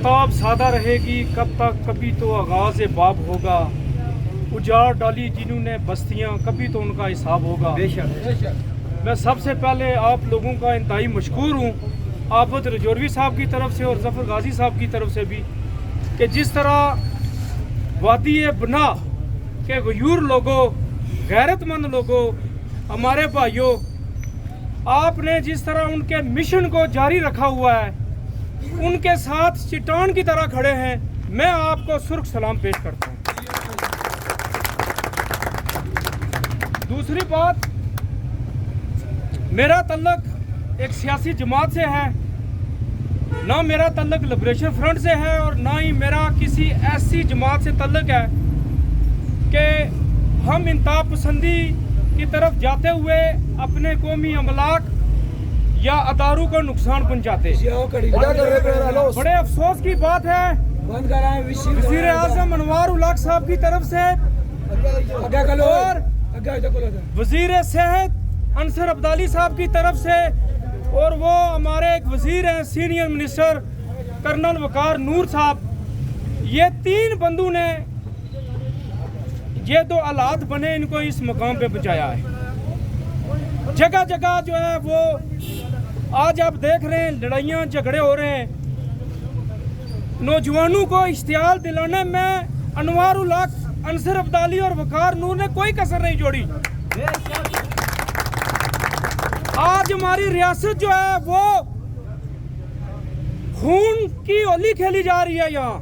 आफ्ताब सादा रहेगी कब तक, कभी तो आगाज़ बाब होगा, उजाड़ डाली जिन्होंने बस्तियां, कभी तो उनका हिसाब होगा। मैं सबसे पहले आप लोगों का इंतहाई मशकूर हूँ, आबद रजौरवी साहब की तरफ से और ज़फ़र गाजी साहब की तरफ से भी, कि जिस तरह वादी बना के गयूर लोगों, गैरतमंद लोगों, हमारे भाइयों, आपने जिस तरह उनके मिशन को जारी रखा हुआ है, उनके साथ चट्टान की तरह खड़े हैं, मैं आपको सुर्ख सलाम पेश करता हूँ। दूसरी बात, मेरा तल्लक एक सियासी जमात से है, ना मेरा तल्लक लिबरेशन फ्रंट से है और ना ही मेरा किसी ऐसी जमात से तल्लक है कि हम इंतहा पसंदी की तरफ जाते हुए अपने कौमी अमलाक या अदारों को नुकसान पहुंचाते। बड़े अफसोस की बात है, वज़ीर आज़म अनवार उल हक साहब की तरफ से और वज़ीर सेहत अंसर अब्दाली साहब की तरफ से और वो हमारे एक वज़ीर हैं सीनियर मिनिस्टर कर्नल वकार नूर साहब, ये तीन बंदों ने ये दो हालात बने, इनको इस मकाम पे पहुंचाया है। जगह जगह जो है वो आज आप देख रहे हैं लड़ाइयाँ झगड़े हो रहे हैं। नौजवानों को इश्तियाल दिलाने में अनवार उल हक, अंसर अब्दाली और वकार नूर ने कोई कसर नहीं छोड़ी। आज हमारी रियासत जो है वो खून की होली खेली जा रही है। यहाँ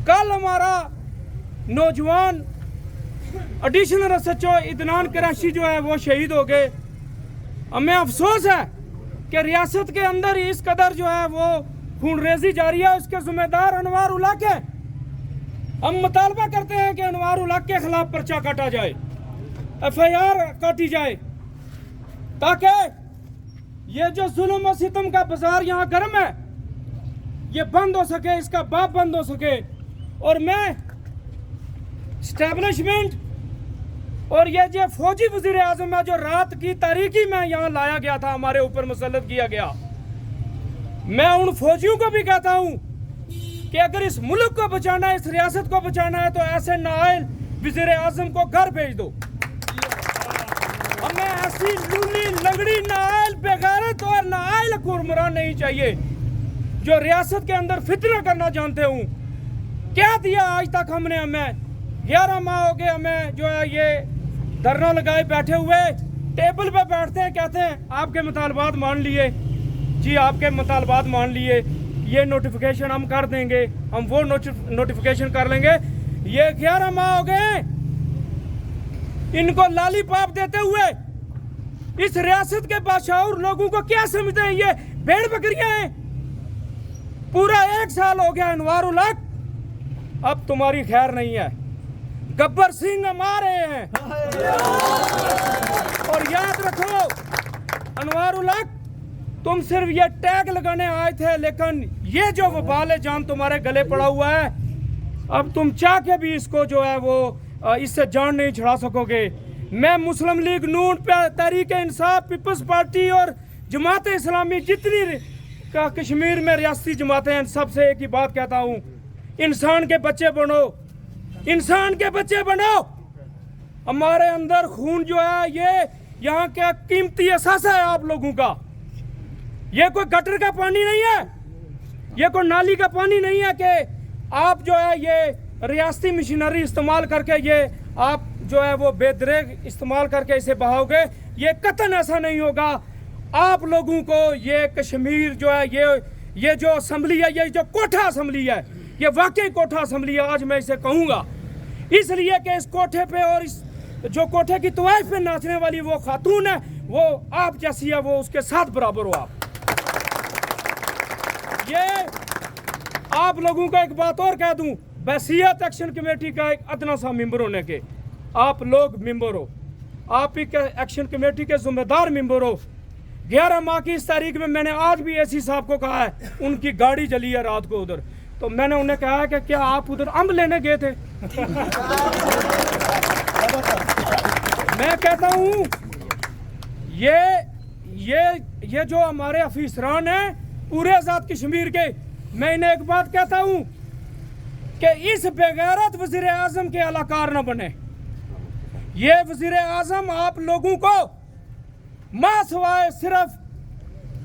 कल हमारा नौजवान एडिशनल एसएचओ इदनान कराची जो है वो शहीद हो गए। हमें अफसोस है कि रियासत के अंदर इस कदर जो है वो खून रेजी जारी है, उसके जिम्मेदार अनवार उल हक है। हम मुतालबा करते हैं कि अनवार उल हक के खिलाफ पर्चा काटा जाए, एफआईआर काटी जाए, ताकि ये जो जुल्म और सितम का बाजार यहाँ गर्म है ये बंद हो सके, इसका बाप बंद हो सके। और मैं स्टैब्लिशमेंट और ये जो फौजी वजीर आजम है जो रात की तारीकी में यहाँ लाया गया था, हमारे ऊपर मुसल्लत किया गया, मैं उन फौजियों को भी कहता हूँ कि अगर इस मुल्क को बचाना है, इस रियासत को बचाना है, तो ऐसे नाअहल वजीर आजम को घर भेज दो। हमें ऐसी लूली लगड़ी नाअहल बेगैरत और नाअहल हुक्मरान नहीं चाहिए जो रियासत के अंदर फितना करना जानते हूँ। क्या दिया आज तक हमने? हमें 11 माह हो गए हमें जो है ये धरना लगाए बैठे हुए, टेबल पे बैठते हैं, कहते हैं आपके मुतालबात मान लिए जी, आपके मुतालबात मान लिए, ये नोटिफिकेशन हम कर देंगे, हम वो नोटिफिकेशन कर लेंगे। ये 11 माह हो गए इनको लालीपाप देते हुए। इस रियासत के बादशाह लोगों को क्या समझते हैं? ये भेड़ बकरियां हैं। पूरा 1 साल हो गया अनवार उल हक, अब तुम्हारी खैर नहीं है। गब्बर सिंह हमारे हैं। और याद रखो अनवार उल हक, तुम सिर्फ ये टैग लगाने आए थे, लेकिन ये जो वबाल जान तुम्हारे गले पड़ा हुआ है, अब तुम चाह के भी इसको जो है वो इससे जान नहीं छुड़ा सकोगे। मैं मुस्लिम लीग नून, तहरीक इंसाफ, पीपल्स पार्टी और जमात इस्लामी, जितनी का कश्मीर में रियासती जमातें हैं, सबसे एक ही बात कहता हूँ, इंसान के बच्चे बनो, इंसान के बच्चे बनो। हमारे अंदर खून जो है ये यहाँ का कीमती एहसास है आप लोगों का। ये कोई गटर का पानी नहीं है, ये कोई नाली का पानी नहीं है कि आप जो है ये रियासती मशीनरी इस्तेमाल करके ये आप जो है वो बेदरेग इस्तेमाल करके इसे बहाओगे। ये कतन ऐसा नहीं होगा। आप लोगों को ये कश्मीर जो है ये जो असम्बली है, ये जो कोठा असम्बली है, ये वाकई कोठा असम्बली है। आज मैं इसे कहूँगा इसलिए कि इस कोठे पे और इस जो कोठे की तवाइफ पे नाचने वाली वो खातून है, वो आप जैसी है, वो उसके साथ बराबर हो आप। ये आप लोगों को एक बात और कह दूं, वसीयत एक्शन कमेटी का एक अदना सा मेंबर होने के आप लोग मेंबर हो, आप ही एक्शन कमेटी के जिम्मेदार मेंबर हो। 11 माह की इस तारीख में मैंने आज भी एसी साहब को कहा है, उनकी गाड़ी जली है रात को उधर, तो मैंने उन्हें कहा है कि क्या आप उधर अम्ब लेने गए थे? मैं कहता हूँ ये जो हमारे अफीसरान हैं पूरे आज़ाद कश्मीर के, मैं इन्हें एक बात कहता हूँ कि इस बेगैरत वज़ीर आज़म के अलाकार न बने। ये वज़ीर आज़म आप लोगों को मासवाए सिर्फ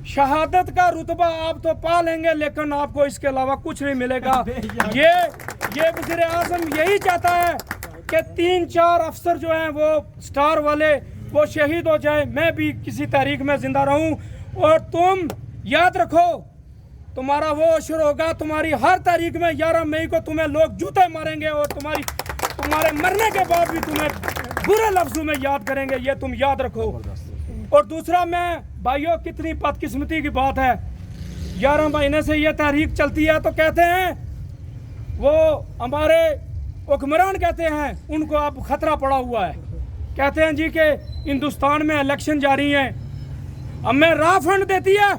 शहादत का रुतबा आप तो पा लेंगे, लेकिन आपको इसके अलावा कुछ नहीं मिलेगा। ये वज़ीर आज़म यही चाहता है कि 3-4 अफसर जो हैं वो स्टार वाले वो शहीद हो जाए, मैं भी किसी तारीख में जिंदा रहूं। और तुम याद रखो, तुम्हारा वो अशर होगा, तुम्हारी हर तारीख में 11 मई को तुम्हें लोग जूते मारेंगे और तुम्हारे मरने के बाद भी तुम्हें बुरे लफ्जों में याद करेंगे, ये तुम याद रखो। और दूसरा, मैं भाइयों, कितनी बदकिस्मती की बात है, 11 महीने से ये तहरीक चलती है, तो कहते हैं वो हमारे हुक्मरान कहते हैं उनको अब खतरा पड़ा हुआ है। कहते हैं जी कि हिंदुस्तान में इलेक्शन जारी है, हमें राह फंड देती है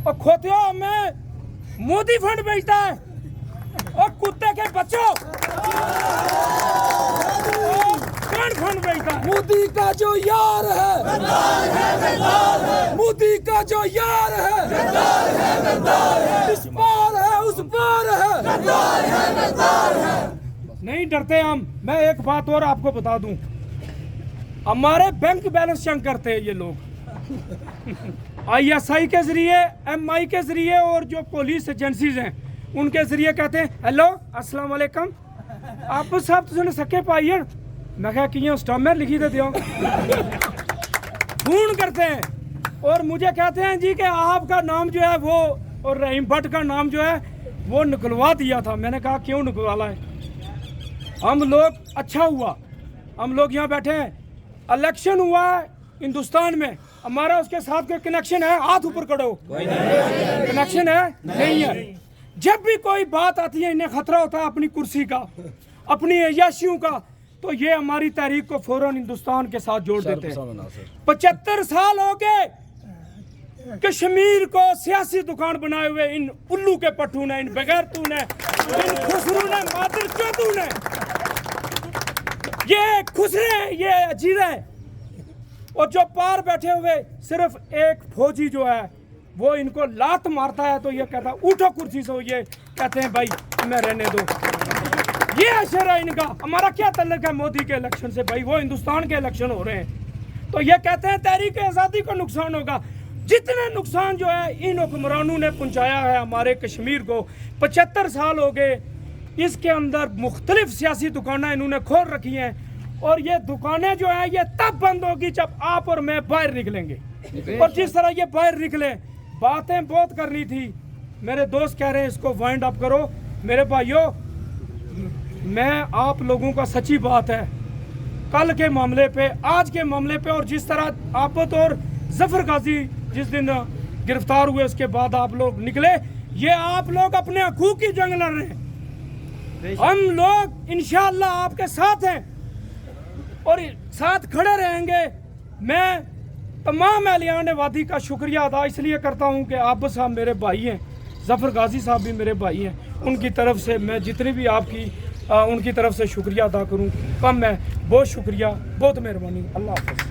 और खोते हो हमें मोदी फंड भेजता है। और कुत्ते के बच्चों, कौन फंड भेजता है? मोदी का जो यार है, मोदी का जो यार है, इस पार है उस पार है। नहीं डरते हम। मैं एक बात और आपको बता दूं, हमारे बैंक बैलेंस चेक करते हैं ये लोग ISI के जरिए, MI के जरिए और जो पुलिस एजेंसीज हैं उनके जरिए कहते हैं हेलो अस्सलाम वालेकुम, आप साहब तुझे सके पाई है, मैं कहा कि स्टॉम में लिखी देते हो। फोन करते हैं और मुझे कहते हैं जी कि आपका नाम जो है वो और रहीम भट्ट का नाम जो है वो निकलवा दिया था। मैंने कहा क्यों निकलवाला है? हम लोग, अच्छा हुआ हम लोग यहाँ बैठे हैं, इलेक्शन हुआ है हिंदुस्तान में, हमारा उसके साथ कोई कनेक्शन है? हाथ ऊपर करो, कनेक्शन है? नहीं है। जब भी कोई बात आती है, इन्हें खतरा होता है अपनी कुर्सी का, अपनी अय्याशियों का, तो ये हमारी तहरीक को फौरन हिंदुस्तान के साथ जोड़ देते हैं। 75 साल हो गए कश्मीर को सियासी दुकान बनाए हुए इन उल्लू के पट्टू ने, इन बगैरतू ने, इन खुसरू ने, मादर चौधू ने, ये खुसरे, ये अजीरे, और जो पार बैठे हुए सिर्फ एक फौजी जो है वो इनको लात मारता है तो ये कहता उठो कुर्सी से, ये कहते हैं भाई मैं रहने दो। ये अशर है इनका। हमारा क्या तल्लुक है मोदी के इलेक्शन से? भाई वो हिंदुस्तान के इलेक्शन हो रहे हैं, तो ये कहते हैं तहरीक आज़ादी को नुकसान होगा। जितने नुकसान जो है इन हुक्मरानों ने पहुंचाया है हमारे कश्मीर को, 75 साल हो गए, इसके अंदर मुख्तलिफ सियासी दुकानें इन्होंने खोल रखी हैं, और ये दुकानें जो है ये तब बंद होगी जब आप और मैं बाहर निकलेंगे। और जिस तरह ये बाहर निकले, बातें बहुत करनी थी, मेरे दोस्त कह रहे हैं इसको वाइंड अप करो। मेरे भाइयों, मैं आप लोगों का सच्ची बात है, कल के मामले पे, आज के मामले पे, और जिस तरह आफत और जफर गाजी जिस दिन गिरफ्तार हुए उसके बाद आप लोग निकले, ये आप लोग अपने हकूक की जंग लड़ रहे हैं। हम लोग इंशाअल्लाह आपके साथ हैं और साथ खड़े रहेंगे। मैं तमाम अहलियान वादी का शुक्रिया अदा इसलिए करता हूं कि आप साहब मेरे भाई हैं, जफर गाजी साहब भी मेरे भाई हैं, उनकी तरफ से मैं जितनी भी आपकी उनकी तरफ से शुक्रिया अदा करूं कम है। बहुत शुक्रिया, बहुत मेहरबानी। अल्लाह हाफ़िज़।